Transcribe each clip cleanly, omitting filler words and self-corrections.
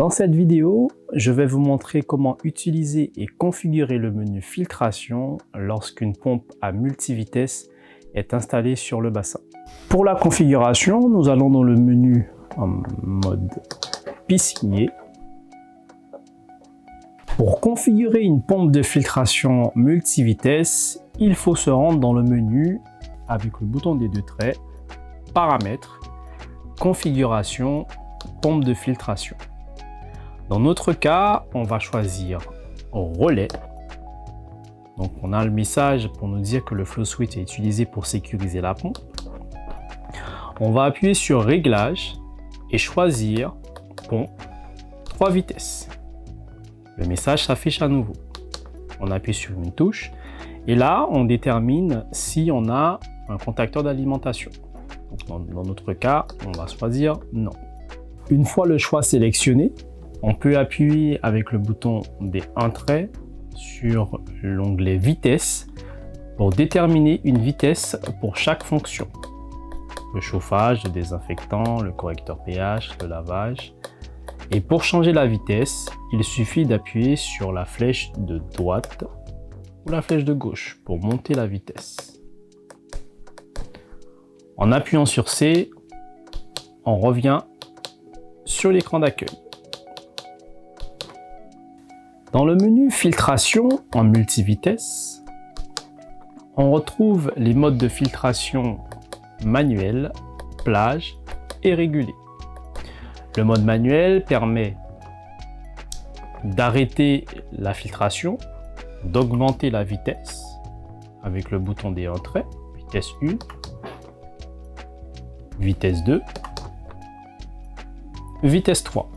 Dans cette vidéo, je vais vous montrer comment utiliser et configurer le menu filtration lorsqu'une pompe à multivitesse est installée sur le bassin. Pour la configuration, nous allons dans le menu en mode piscinier. Pour configurer une pompe de filtration multivitesse, il faut se rendre dans le menu avec le bouton des deux traits, paramètres, configuration, pompe de filtration. Dans notre cas, on va choisir relais. Donc on a le message pour nous dire que le flow switch est utilisé pour sécuriser la pompe. On va appuyer sur réglage et choisir pompe 3 vitesses. Le message s'affiche à nouveau. On appuie sur une touche et là on détermine si on a un contacteur d'alimentation. Dans notre cas, on va choisir non. Une fois le choix sélectionné, on peut appuyer avec le bouton des entrées sur l'onglet vitesse pour déterminer une vitesse pour chaque fonction. Le chauffage, le désinfectant, le correcteur pH, le lavage. Et pour changer la vitesse, il suffit d'appuyer sur la flèche de droite ou la flèche de gauche pour monter la vitesse. En appuyant sur C, on revient sur l'écran d'accueil. Dans le menu filtration en multivitesse, on retrouve les modes de filtration manuel, plage et régulé. Le mode manuel permet d'arrêter la filtration, d'augmenter la vitesse avec le bouton des entrées, vitesse 1, vitesse 2, vitesse 3.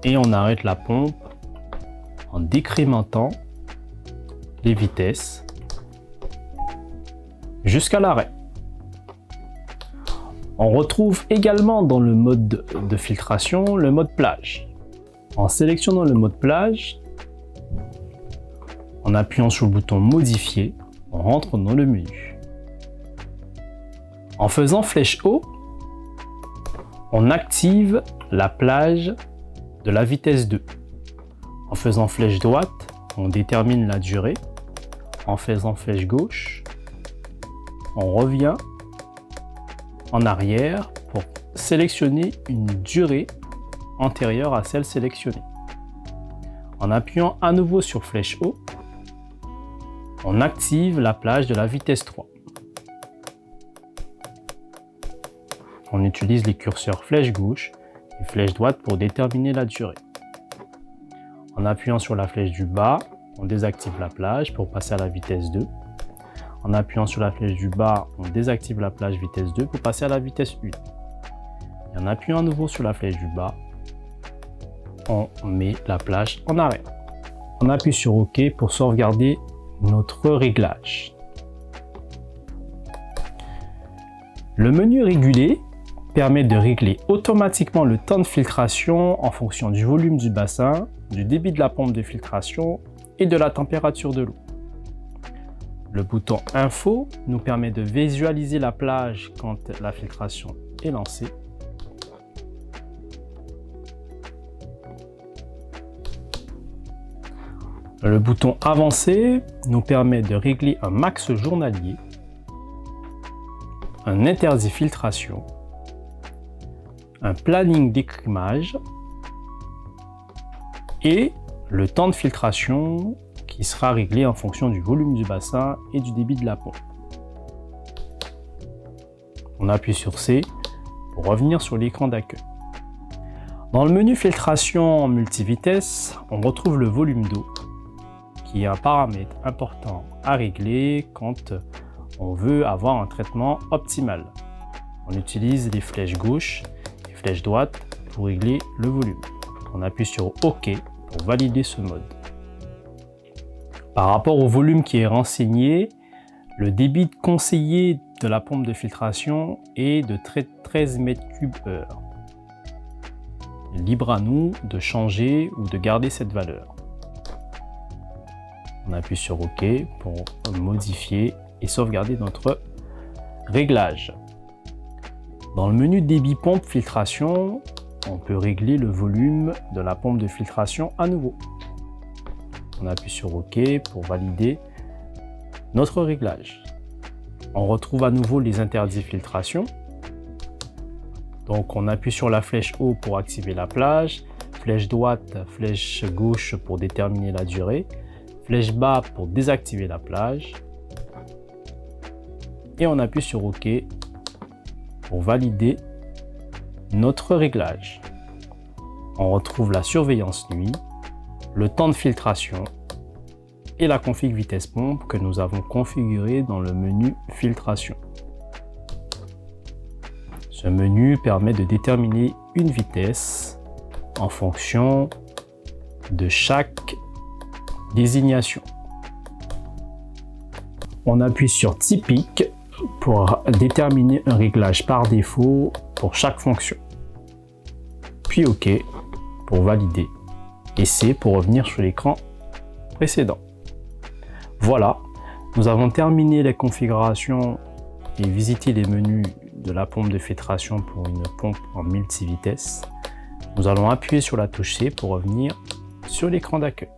Et on arrête la pompe en décrémentant les vitesses jusqu'à l'arrêt. On retrouve également dans le mode de filtration le mode plage. En sélectionnant le mode plage, en appuyant sur le bouton modifier, on rentre dans le menu. En faisant flèche haut, on active la plage de la vitesse 2. En faisant flèche droite, on détermine la durée. En faisant flèche gauche, on revient en arrière pour sélectionner une durée antérieure à celle sélectionnée. En appuyant à nouveau sur flèche haut, on active la plage de la vitesse 3. On utilise les curseurs flèche gauche et flèche droite pour déterminer la durée. En appuyant sur la flèche du bas, on désactive la plage pour passer à la vitesse 2. En appuyant sur la flèche du bas, on désactive la plage vitesse 2 pour passer à la vitesse 1. Et en appuyant à nouveau sur la flèche du bas, on met la plage en arrêt. On appuie sur OK pour sauvegarder notre réglage. Le menu régulé permet de régler automatiquement le temps de filtration en fonction du volume du bassin, du débit de la pompe de filtration et de la température de l'eau. Le bouton Info nous permet de visualiser la plage quand la filtration est lancée. Le bouton Avancé nous permet de régler un max journalier, un interdit filtration, un planning d'écrémage et le temps de filtration qui sera réglé en fonction du volume du bassin et du débit de la pompe. On appuie sur C pour revenir sur l'écran d'accueil. Dans le menu filtration en multivitesse, on retrouve le volume d'eau qui est un paramètre important à régler quand on veut avoir un traitement optimal. On utilise les flèches gauche et flèches droite pour régler le volume. On appuie sur OK pour valider ce mode. Par rapport au volume qui est renseigné, le débit conseillé de la pompe de filtration est de 13 m3/h. Libre à nous de changer ou de garder cette valeur. On appuie sur OK pour modifier et sauvegarder notre réglage. Dans le menu débit pompe filtration, on peut régler le volume de la pompe de filtration à nouveau. On appuie sur OK pour valider notre réglage. On retrouve à nouveau les interdits filtration. Donc on appuie sur la flèche haut pour activer la plage, flèche droite, flèche gauche pour déterminer la durée, flèche bas pour désactiver la plage. Et on appuie sur OK pour valider notre réglage. On retrouve la surveillance nuit, le temps de filtration et la config vitesse pompe que nous avons configurée dans le menu filtration. Ce menu permet de déterminer une vitesse en fonction de chaque désignation. On appuie sur typique pour déterminer un réglage par défaut pour chaque fonction. Puis OK pour valider et C pour revenir sur l'écran précédent. Voilà, nous avons terminé les configurations et visité les menus de la pompe de filtration pour une pompe en multivitesse. Nous allons appuyer sur la touche C pour revenir sur l'écran d'accueil.